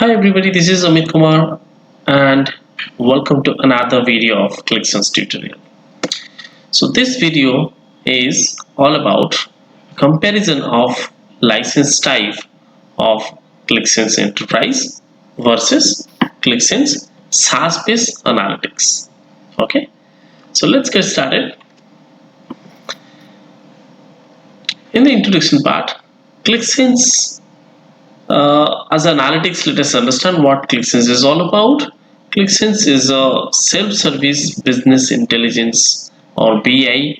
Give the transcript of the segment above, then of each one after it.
Hi everybody, this is Amit Kumar and welcome to another video of Qlik Sense tutorial. So this video is all about comparison of license type of Qlik Sense Enterprise versus Qlik Sense SaaS based analytics. Okay, so let's get started. In the introduction part, Qlik Sense as analytics, let us understand what QlikSense is all about. QlikSense is a self-service business intelligence or BI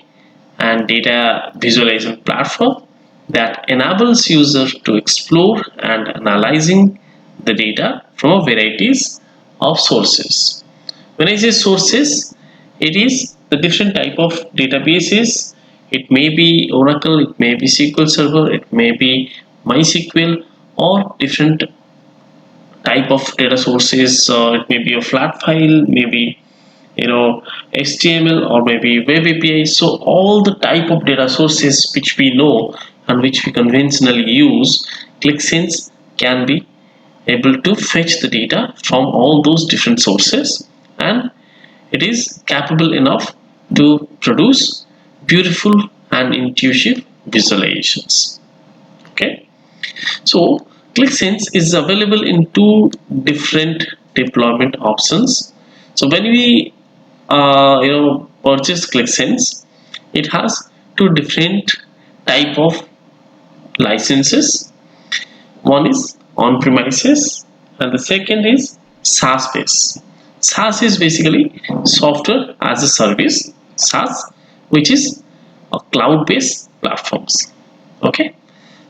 and data visualization platform that enables users to explore and analyzing the data from a varieties of sources. When I say sources, it is the different type of databases. It may be Oracle, it may be SQL Server, it may be MySQL, or different type of data sources. It may be a flat file, maybe HTML, or maybe web API. So all the type of data sources which we know and which we conventionally use, QlikSense can be able to fetch the data from all those different sources, and it is capable enough to produce beautiful and intuitive visualizations. Okay, so QlikSense is available in two different deployment options. So when we purchase QlikSense, it has two different type of licenses. One is on-premises and the second is SaaS based. SaaS is basically software as a service, SaaS, which is a cloud-based platforms. Okay,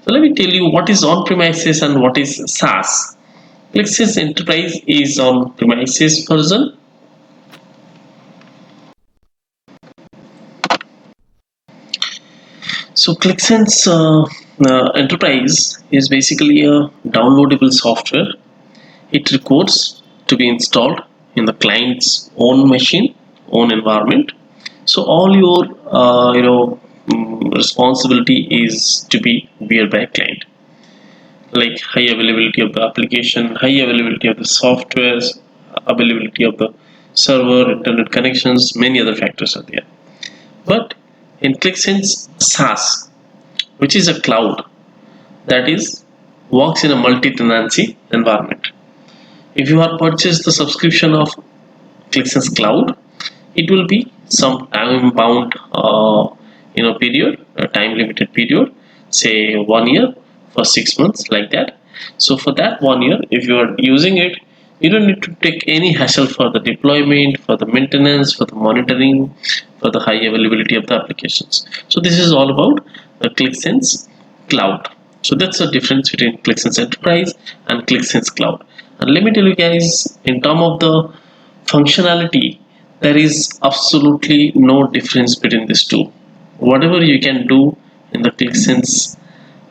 so let me tell you what is on-premises and what is SaaS. QlikSense Enterprise is on-premises version. So QlikSense Enterprise is basically a downloadable software. It requires to be installed in the client's own machine, own environment. So all your responsibility is to be bear by client, like high availability of the application, high availability of the software, availability of the server, internet connections, many other factors are there. But in QlikSense SaaS, which is a cloud that is works in a multi-tenancy environment. If you have purchased the subscription of QlikSense Cloud, it will be some time bound period, a time limited period, say 1 year for 6 months, like that. So for that 1 year, if you are using it, you don't need to take any hassle for the deployment, for the maintenance, for the monitoring, for the high availability of the applications. So this is all about the QlikSense Cloud. So that's the difference between QlikSense Enterprise and QlikSense Cloud. And let me tell you guys, in terms of the functionality, there is absolutely no difference between these two. Whatever you can do in the QlikSense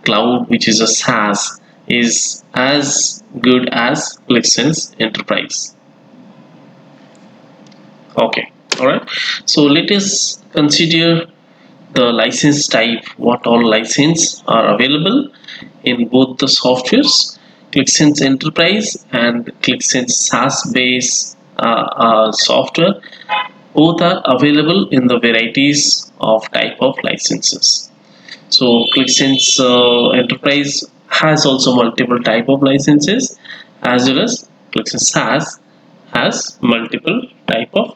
Cloud, which is a SaaS, is as good as QlikSense Enterprise. Okay, all right. So let us consider the license type, what all license are available in both the softwares, QlikSense Enterprise and QlikSense SaaS based software. Both are available in the varieties of type of licenses. So QlikSense Enterprise has also multiple type of licenses, as well as QlikSense SaaS has multiple type of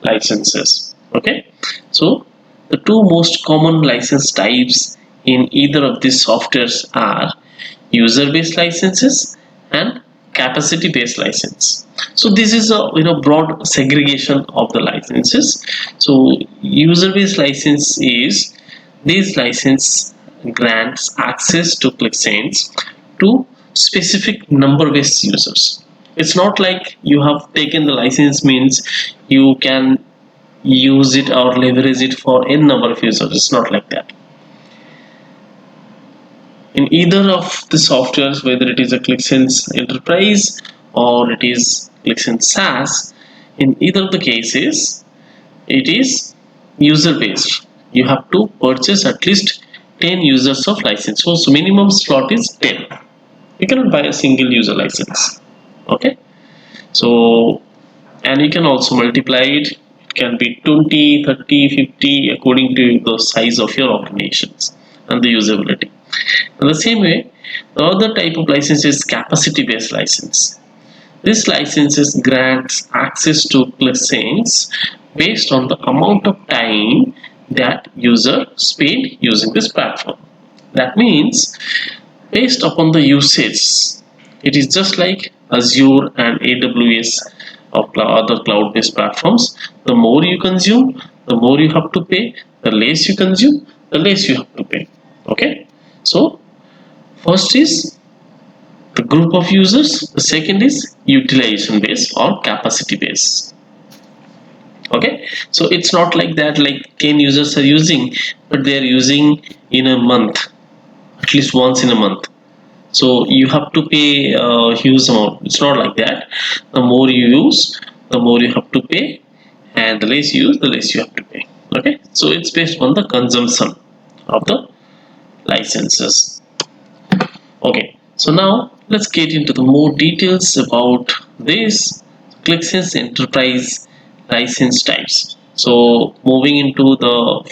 licenses. Okay, so the two most common license types in either of these softwares are user-based licenses and capacity-based license. So this is a broad segregation of the licenses. So user-based license is this license grants access to QlikSense to specific number-based users. It's not like you have taken the license means you can use it or leverage it for n number of users. It's not like that. In either of the softwares, whether it is a QlikSense Enterprise or it is QlikSense SaaS, in either of the cases, it is user based. You have to purchase at least 10 users of license. So minimum slot is 10. You cannot buy a single user license. Okay, so and you can also multiply it. It can be 20, 30, 50 according to the size of your organizations and the usability. In the same way, the other type of license is capacity based license. This license grants access to Qliksense based on the amount of time that user spent using this platform. That means based upon the usage, it is just like Azure and AWS or other cloud-based platforms. The more you consume, the more you have to pay. The less you consume, the less you have to pay. Okay. So first is the group of users. The second is utilization based or capacity based. Okay. So it's not like that. Like 10 users are using, but they are using in a month, at least once in a month. So you have to pay a huge amount. It's not like that. The more you use, the more you have to pay, and the less you use, the less you have to pay. Okay, so it's based on the consumption of the licenses. Okay, so now let's get into the more details about this QlikSense enterprise license types. So moving into the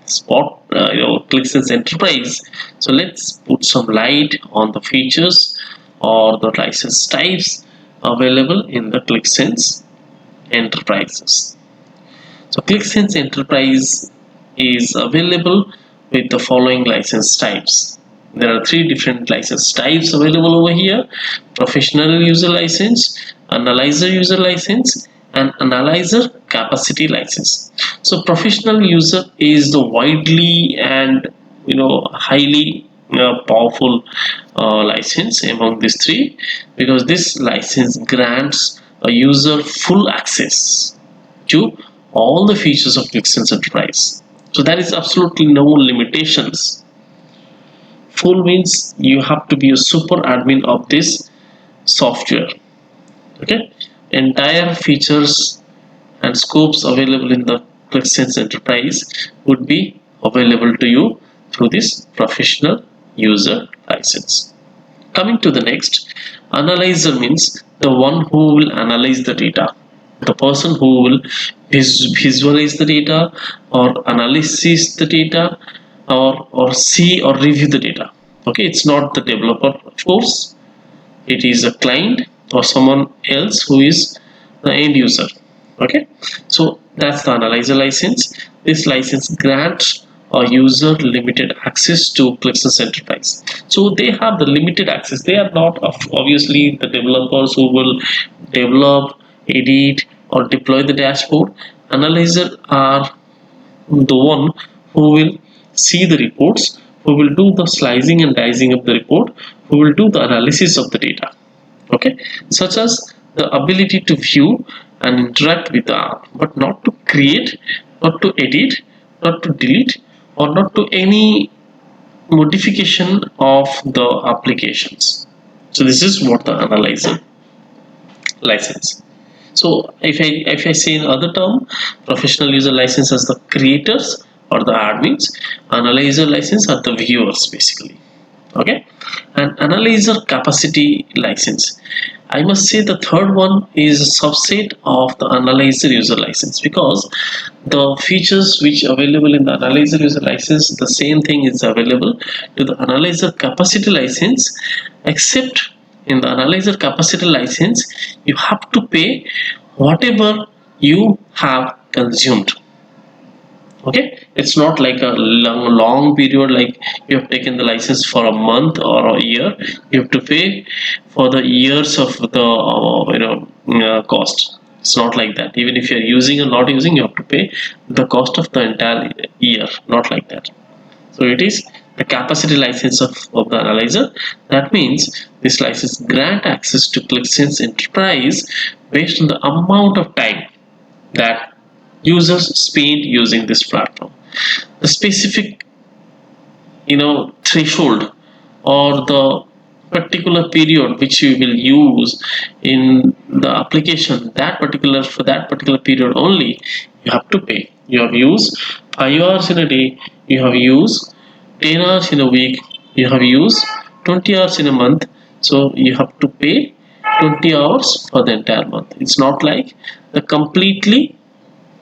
spot QlikSense enterprise. So let's put some light on the features or the license types available in the QlikSense enterprises. So QlikSense enterprise is available with the following license types. There are three different license types available over here: professional user license, analyzer user license, and analyzer capacity license. So professional user is the widely and highly powerful license among these three, because this license grants a user full access to all the features of QlikSense Enterprise. So there is absolutely no limitations. Full means you have to be a super admin of this software. Okay, entire features and scopes available in the QlikSense Enterprise would be available to you through this professional user license. Coming to the next, analyzer means the one who will analyze the data, the person who will visualize the data or analysis the data, or see or review the data. Okay, it's not the developer, of course. It is a client or someone else who is the end user. Okay, so that's the analyzer license. This license grants a user limited access to QlikSense Enterprise. So they have the limited access. They are not obviously the developers who will develop, edit, or deploy the dashboard. Analyzer are the one who will see the reports, who will do the slicing and dicing of the report, who will do the analysis of the data. Okay, such as the ability to view and interact with the app, but not to create, not to edit, not to delete, or not to any modification of the applications. So this is what the analyzer license. So if I say in other term, professional user license as the creators or the admins, analyzer license are the viewers basically. Okay, and analyzer capacity license, I must say the third one is a subset of the analyzer user license, because the features which available in the analyzer user license, the same thing is available to the analyzer capacity license, except in the analyzer capacity license you have to pay whatever you have consumed. Okay, it's not like a long period, like you have taken the license for a month or a year. You have to pay for the years of the cost. It's not like that. Even if you're using or not using, you have to pay the cost of the entire year, not like that. So it is the capacity license of the analyzer. That means this license grant access to QlikSense Enterprise based on the amount of time that users spend using this platform. The specific threshold or the particular period which you will use in the application, that particular for that particular period only, you have to pay. You have used 5 hours in a day, you have used 10 hours in a week, you have used 20 hours in a month, so you have to pay 20 hours for the entire month. It's not like the completely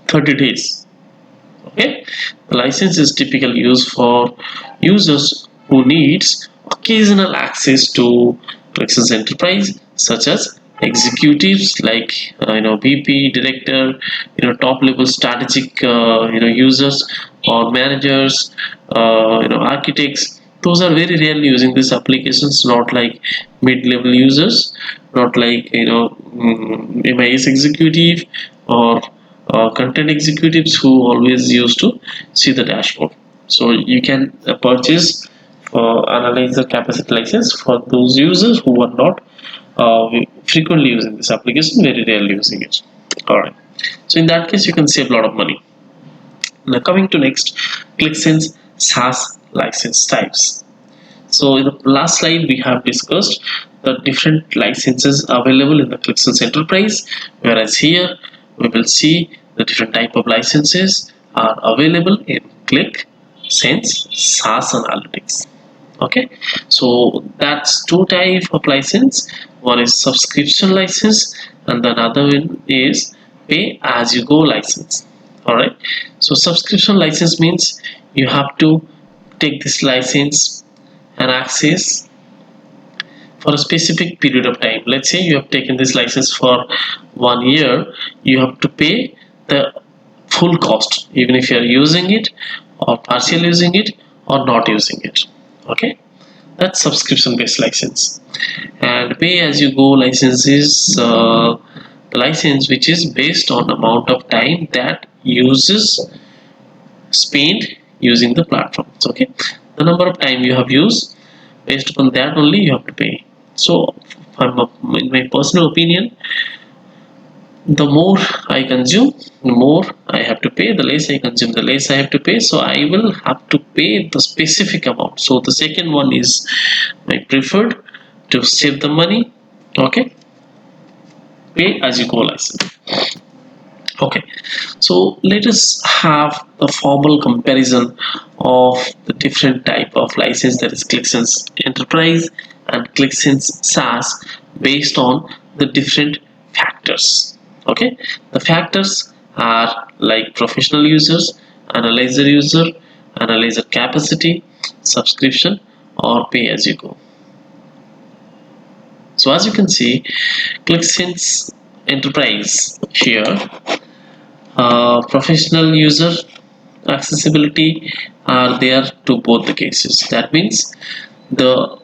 30 days. Okay, the license is typically used for users who needs occasional access to QlikSense Enterprise, such as executives like VP, director, top level strategic users or managers, architects. Those are very rarely using these applications, not like mid-level users, not like MIS executive or content executives who always used to see the dashboard. So you can purchase analyzer capacity license for those users who are not frequently using this application, very rarely using it. Alright, so in that case you can save a lot of money. Now coming to next, QlikSense SaaS license types. So in the last slide we have discussed the different licenses available in the QlikSense Enterprise, whereas here we will see the different type of licenses are available in QlikSense SaaS Analytics. Okay, so that's two type of license. One is subscription license and the another one is pay as you go license. All right, so subscription license means you have to take this license and access for a specific period of time. Let's say you have taken this license for 1 year, you have to pay the full cost, even if you are using it or partially using it or not using it. Okay, that's subscription based license. And pay as you go license is the license which is based on amount of time that users spend using the platforms. Okay, the number of time you have used, based upon that only you have to pay. So in my personal opinion, the more I consume, the more I have to pay. The less I consume, the less I have to pay. So I will have to pay the specific amount. So the second one is my preferred to save the money. Okay, pay as you go license. Okay, so let us have a formal comparison of the different type of license, that is QlikSense Enterprise and QlikSense SaaS, based on the different factors. Okay, the factors are like professional users, analyzer user, analyzer capacity, subscription, or pay as you go. So as you can see, QlikSense Enterprise here, professional user accessibility are there to both the cases. That means the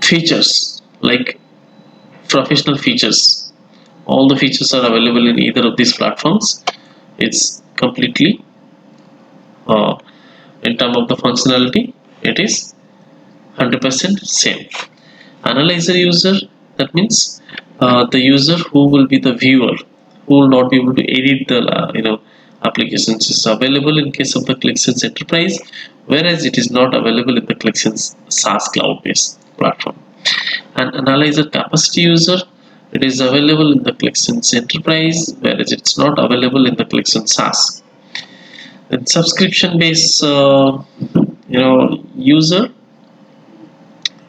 features like professional features, all the features are available in either of these platforms. It's completely uh, in terms of the functionality, it is 100% same. Analyzer user, that means the user who will be the viewer, who will not be able to edit the applications, is available in case of the QlikSense Enterprise, whereas it is not available in the QlikSense SaaS cloud based platform. And analyzer capacity user, it is available in the QlikSense Enterprise, whereas it's not available in the QlikSense SaaS. Then subscription based user,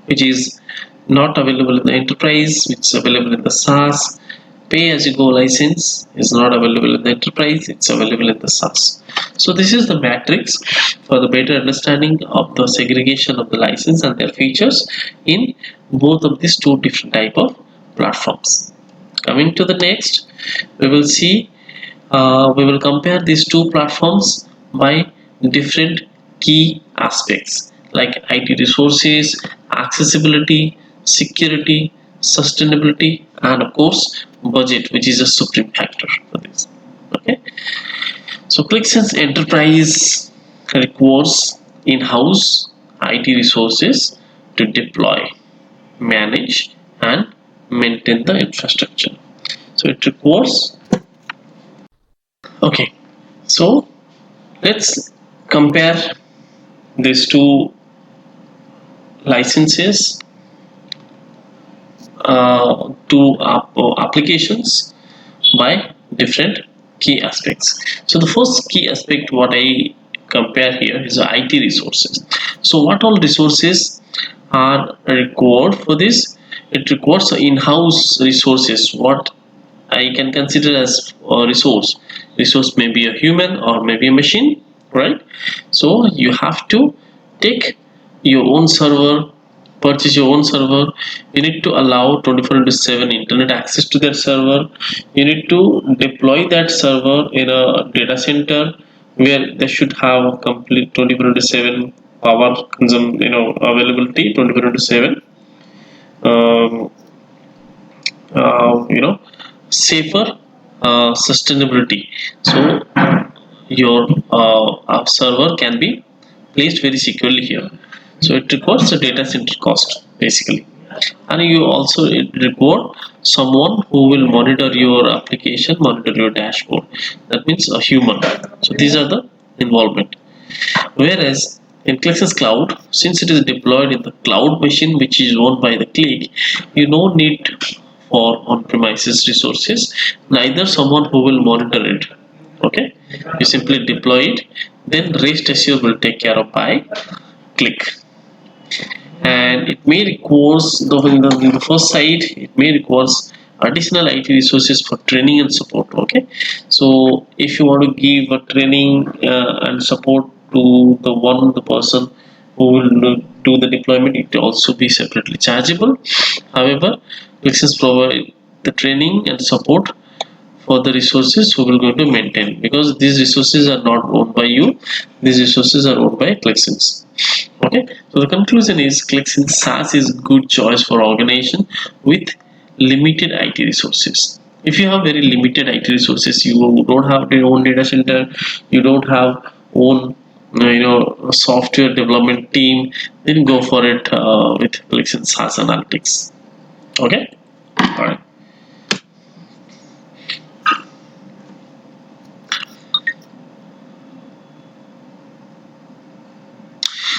which is not available in the enterprise, which is available in the SaaS. Pay as you go license is not available in the enterprise, it's available in the SaaS. So this is the matrix for the better understanding of the segregation of the license and their features in both of these two different type of platforms. Coming to the next, we will see, we will compare these two platforms by different key aspects like IT resources, accessibility, security, sustainability, and of course budget, which is a supreme factor for this. Okay, so QlikSense Enterprise requires in-house IT resources to deploy, manage, and maintain the infrastructure. So it requires. Okay, so let's compare these two licenses to applications by different key aspects. So the first key aspect what I compare here is the IT resources. So what all resources are required for this? it requires in-house resources. What I can consider as a resource. Resource may be a human or maybe a machine, right? So you have to take your own server, purchase your own server. You need to allow 24/7 internet access to that server. You need to deploy that server in a data center where they should have complete 24/7 power availability 24/7. Um, Safer sustainability, so your server can be placed very securely here. So it requires a data center cost basically, and you also it require someone who will monitor your application, monitor your dashboard. That means a human. So these are the involvement. Whereas in QlikSense Cloud, since it is deployed in the cloud machine which is owned by the Qlik, you no need for on-premises resources, neither someone who will monitor it. Okay, you simply deploy it, then rest assured will take care of by Qlik. And it may require in the first side, it may require additional IT resources for training and support. Okay, so if you want to give a training and support to the person who will do the deployment, it will also be separately chargeable. However, Qliksense provide the training and support for the resources who will going to maintain, because these resources are not owned by you, these resources are owned by Qliksense. Okay, so the conclusion is Qliksense SaaS is good choice for organization with limited IT resources. If you have very limited IT resources, you don't have your own data center, you don't have own software development team, then go for it with Qliksense SaaS Analytics. Okay, all right.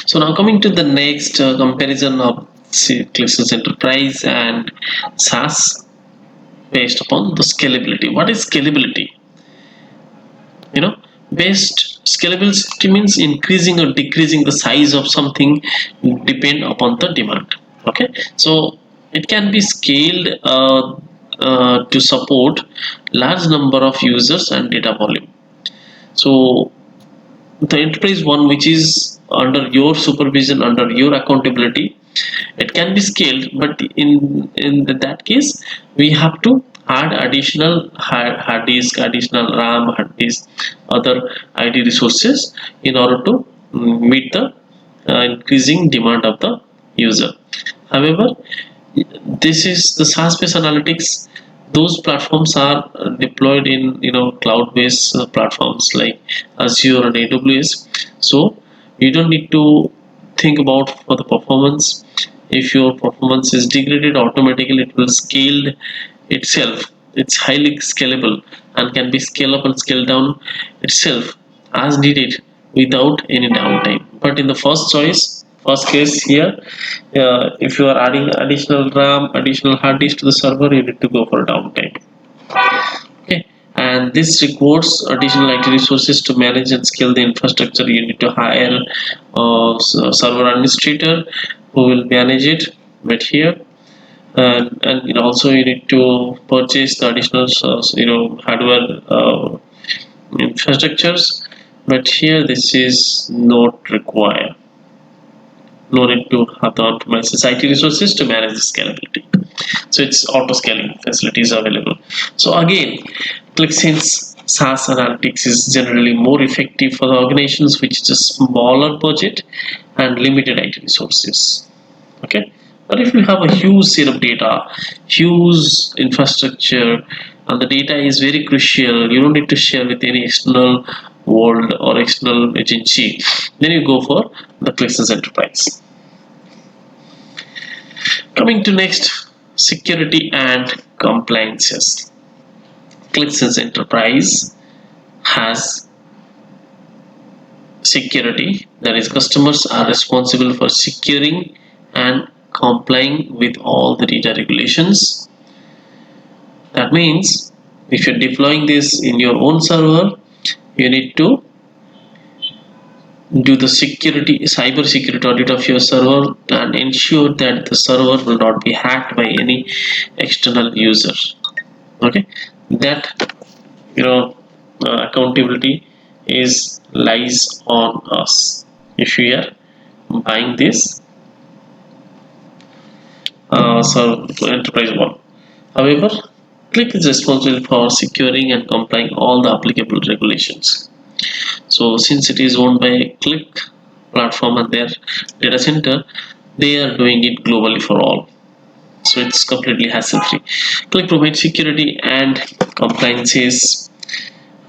So now coming to the next comparison of QlikSense Enterprise and SaaS based upon the scalability. What is scalability? You know, based scalability means increasing or decreasing the size of something depend upon the demand. Okay, so it can be scaled to support large number of users and data volume. So the enterprise one, which is under your supervision, under your accountability, it can be scaled, but in that case we have to add additional hard disk, additional RAM, hard disk, other IT resources in order to meet the increasing demand of the user. However, this is the SaaS based analytics. Those platforms are deployed in cloud based platforms like Azure and AWS. So you don't need to think about for the performance. If your performance is degraded, automatically it will scale itself. It's highly scalable and can be scale up and scale down itself as needed without any downtime. But in the first case here, if you are adding additional RAM, additional hard disk to the server, you need to go for downtime. Okay, and this requires additional IT resources to manage and scale the infrastructure. You need to hire a server administrator who will manage it. But here, and also you need to purchase the additional hardware infrastructures. But here, this is not required. No need to have the on-premises IT resources to manage the scalability. So it's auto scaling facilities available. So again, QlikSense SaaS Analytics is generally more effective for the organizations which is a smaller budget and limited IT resources. Okay, but if you have a huge set of data, huge infrastructure, and the data is very crucial, you don't need to share with any external world or external agency, then you go for the QlikSense Enterprise. Coming to next, security and compliances. QlikSense Enterprise has security, that is, customers are responsible for securing and complying with all the data regulations. That means if you're deploying this in your own server, you need to do the cyber security audit of your server and ensure that the server will not be hacked by any external user. Okay, that accountability is lies on us if we are buying this enterprise one. However, Qlik is responsible for securing and complying all the applicable regulations. So since it is owned by Qlik platform and their data center, they are doing it globally for all. So it's completely hassle free. Qlik provides security and compliances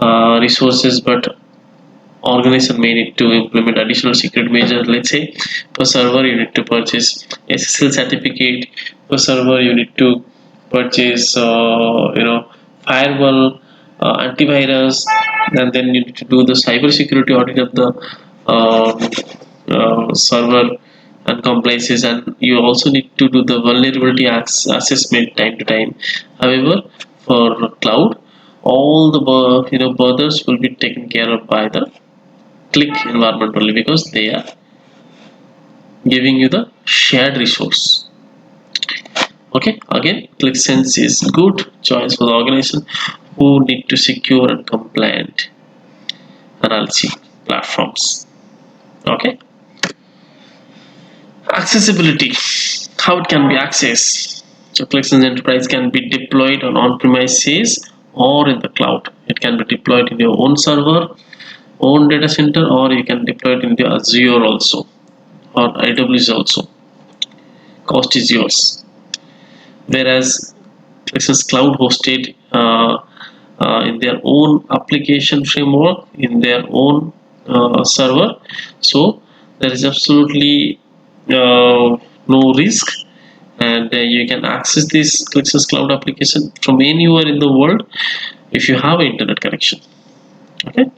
resources, but organization may need to implement additional security measures. Let's say per server you need to purchase SSL certificate, per server you need to purchase firewall, antivirus, and then you need to do the cyber security audit of the server and compliances, and you also need to do the vulnerability assessment time to time. However, for cloud, all the borders will be taken care of by the Qlik environment only, because they are giving you the shared resource. Okay, again, QlikSense is good choice for the organization who need to secure and compliant analysis platforms. Okay, accessibility, how it can be accessed. So QlikSense Enterprise can be deployed on-premises or in the cloud. It can be deployed in your own server, own data center, or you can deploy it into Azure also, or AWS also. Cost is yours. Whereas QlikSense Cloud hosted in their own application framework, in their own server, so there is absolutely no risk, and you can access this QlikSense Cloud application from anywhere in the world if you have an internet connection. Okay.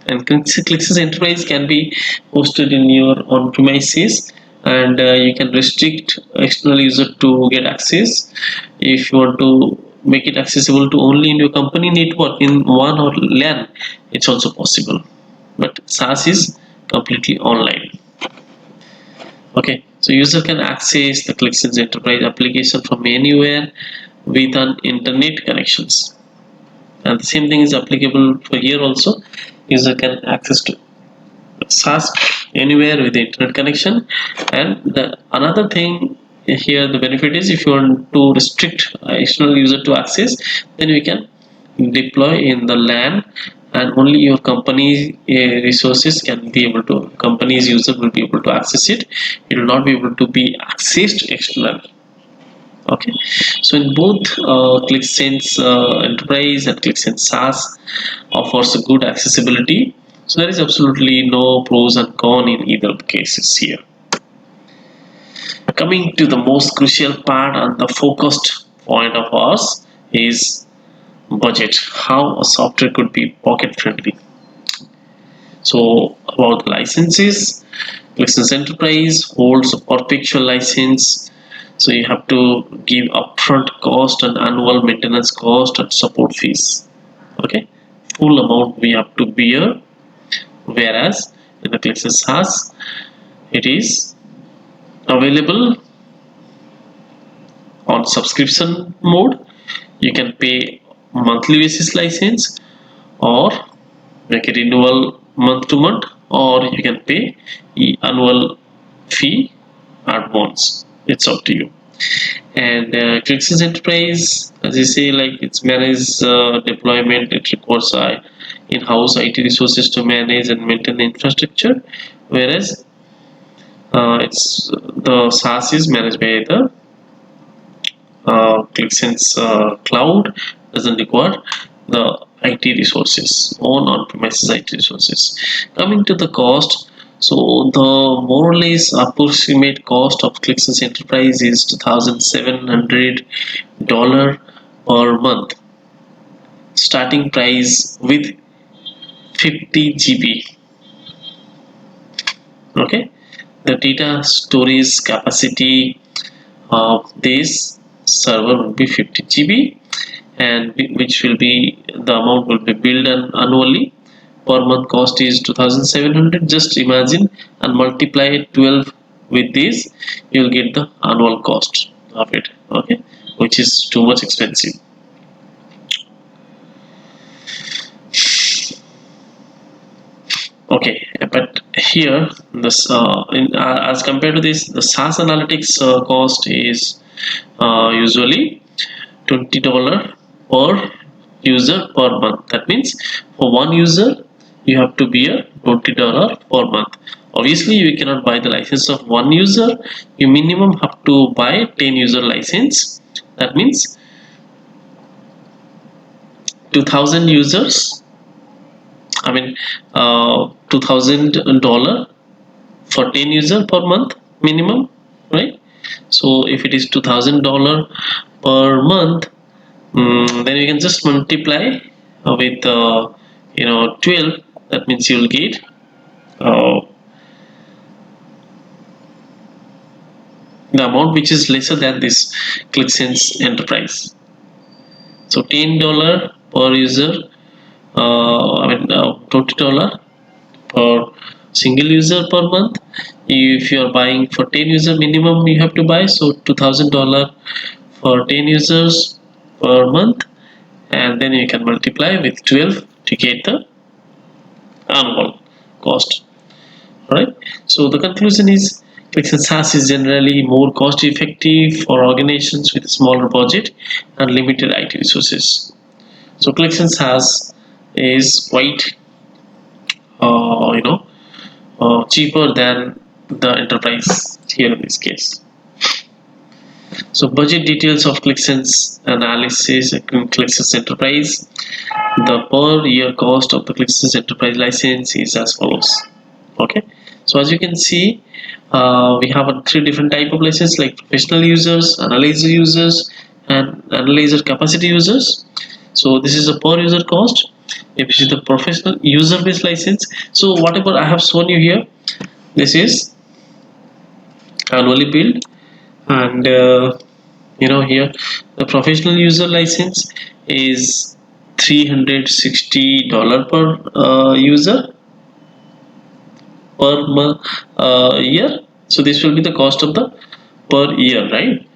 And QlikSense Enterprise can be hosted in your on-premises, and you can restrict external user to get access. If you want to make it accessible to only in your company network in WAN or LAN, it's also possible. But SaaS is completely online. Okay, so user can access the QlikSense Enterprise application from anywhere with an internet connections. And the same thing is applicable for here also. User can access to SaaS anywhere with the internet connection. And the another thing here, the benefit is if you want to restrict external user to access, then we can deploy in the LAN, and only your company resources can be able to, company's user will be able to access it. It will not be able to be accessed externally. Okay, so in both QlikSense Enterprise and QlikSense SaaS offers a good accessibility. So there is absolutely no pros and cons in either cases here. Coming to the most crucial part and the focused point of ours is budget. How a software could be pocket friendly. So about the licenses, QlikSense Enterprise holds a perpetual license. So you have to give upfront cost and annual maintenance cost and support fees. Okay, full amount we have to bear. Whereas in the QlikSense SaaS, it is available on subscription mode. You can pay monthly basis license, or make a renewal month to month, or you can pay the annual fee at once. It's up to you. And QlikSense Enterprise, as you say, like it's managed deployment, it requires in-house IT resources to manage and maintain the infrastructure, whereas it's the SaaS is managed by the QlikSense Cloud, doesn't require the IT resources, own on-premises IT resources. Coming to the cost, so the more or less approximate cost of QlikSense Enterprise is $2,700 per month. Starting price with 50 GB. Okay, the data storage capacity of this server will be 50 GB, and which will be the amount will be billed annually, per month cost is 2700. Just imagine and multiply 12 with this, you'll get the annual cost of it. Okay, which is too much expensive. Okay, but here this as compared to this, the SaaS analytics cost is usually $20 per user per month. That means for one user you have to be a $20 per month. Obviously you cannot buy the license of one user, you minimum have to buy 10 user license. That means 2000 users, I mean $2000 for 10 user per month minimum, right? So if it is $2000 per month, then you can just multiply with 12. That means you'll get uh, the amount which is lesser than this QlikSense enterprise. So $10 per user, $20 per single user per month. If you are buying for 10 user minimum, you have to buy, so $2000 for 10 users per month, and then you can multiply with 12 to get the annual cost. Right. So the conclusion is QlikSense SaaS is generally more cost effective for organizations with a smaller budget and limited IT resources. So QlikSense SaaS is quite uh, you know cheaper than the enterprise here in this case. So budget details of QlikSense analysis, QlikSense enterprise. The per year cost of the QlikSense enterprise license is as follows. Okay, so as you can see, we have three different type of license, like professional users, analyzer users, and analyzer capacity users. So this is a per user cost. If you see the professional user based license, so whatever I have shown you here, this is annually billed, and here the professional user license is $360 per user per month year. So this will be the cost of the per year, right?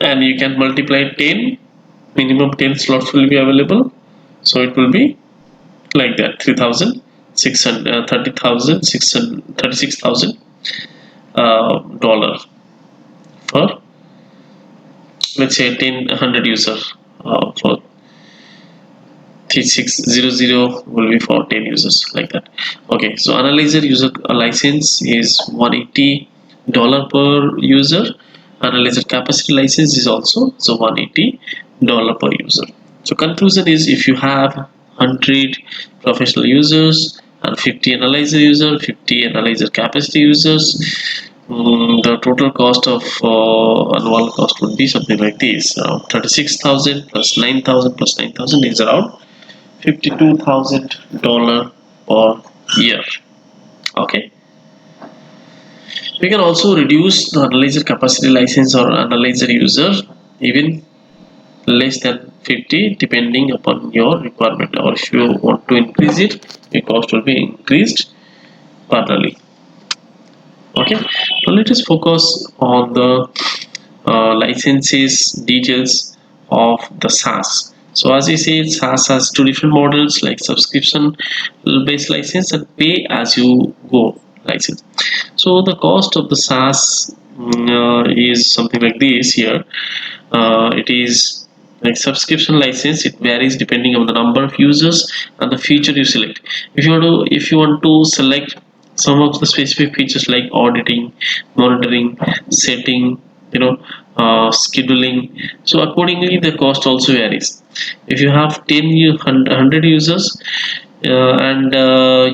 And you can multiply 10, minimum 10 slots will be available, so it will be like that, 3600 $36,000 dollar for, let's say, 100 user, for 3600 will be for 10 users, like that. Okay, so analyzer user license is $180 per user. Analyzer capacity license is also so $180 per user. So conclusion is, if you have 100 professional users and 50 analyzer user, 50 analyzer capacity users, the total cost of annual cost would be something like this, around 36,000 plus 9,000 plus 9,000 is around $52,000 per year. Okay, we can also reduce the analyzer capacity license or analyzer user even less than 50, depending upon your requirement, or if you want to increase it, the cost will be increased parallelly. Okay, now let us focus on the licenses details of the SaaS. So as I said, SaaS has two different models, like subscription based license and pay as you go license. So the cost of the SaaS is something like this here. It is like subscription license. It varies depending on the number of users and the feature you select. If you want to select some of the specific features like auditing, monitoring, setting, scheduling, so accordingly the cost also varies. If you have 100 users and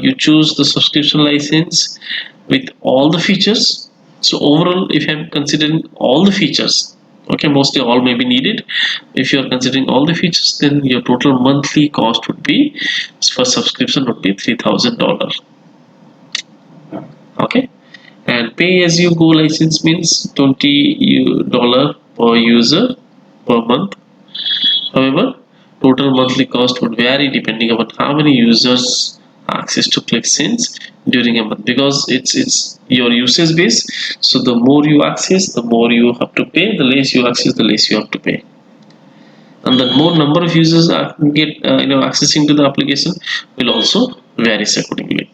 you choose the subscription license with all the features, so overall, if I'm considering all the features, okay, mostly all may be needed. If you are considering all the features, then your total monthly cost would be, for subscription, would be $3,000. Okay, and pay as you go license means $20 per user per month. However, Total monthly cost would vary depending upon how many users access to QlikSense during a month, because it's your usage base. So the more you access, the more you have to pay. The less you access, the less you have to pay. And the more number of users get accessing to the application will also vary accordingly.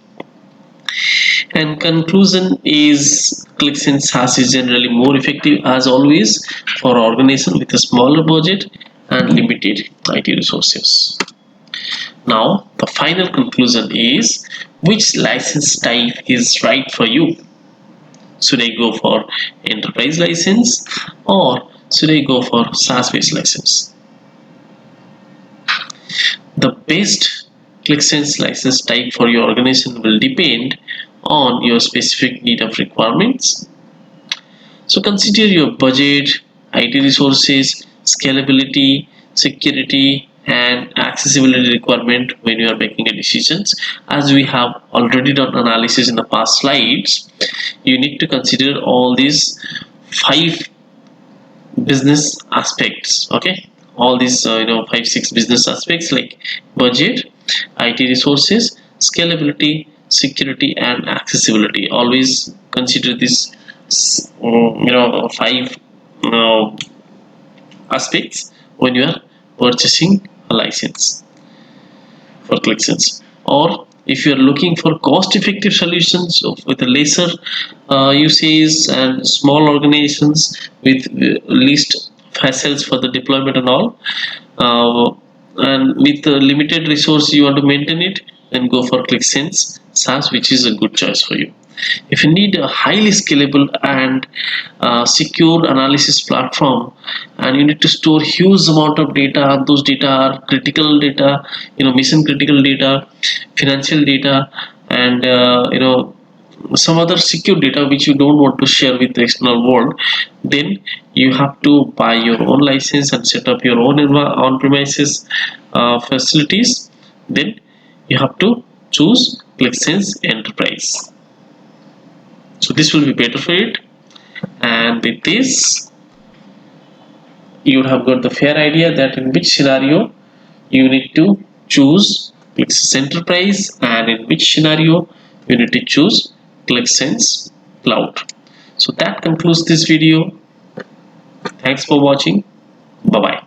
And conclusion is QlikSense SaaS is generally more effective as always for organization with a smaller budget and limited IT resources. Now the final conclusion is, which license type is right for you? Should I go for enterprise license or should I go for SaaS based license? The best QlikSense license type for your organization will depend on your specific need of requirements. So consider your budget, IT resources, scalability, security, and accessibility requirement when you are making a decisions. As we have already done analysis in the past slides, you need to consider all these 5 business aspects. Okay, all these 5 6 business aspects like budget, IT resources, scalability, security, and accessibility. Always consider this 5 aspects when you are purchasing a license for QlikSense. Or if you are looking for cost-effective solutions with a lesser usage and small organizations with least hassles for the deployment and all, and with limited resource you want to maintain it, then go for QlikSense SaaS, which is a good choice for you. If you need a highly scalable and secure analysis platform, and you need to store huge amount of data, those data are critical data, mission critical data, financial data, and some other secure data which you don't want to share with the external world, then you have to buy your own license and set up your own on-premises facilities. Then you have to choose QlikSense Enterprise. So this will be better for it, and with this you would have got the fair idea that in which scenario you need to choose QlikSense Enterprise and in which scenario you need to choose QlikSense Cloud. So that concludes this video. Thanks for watching. Bye bye.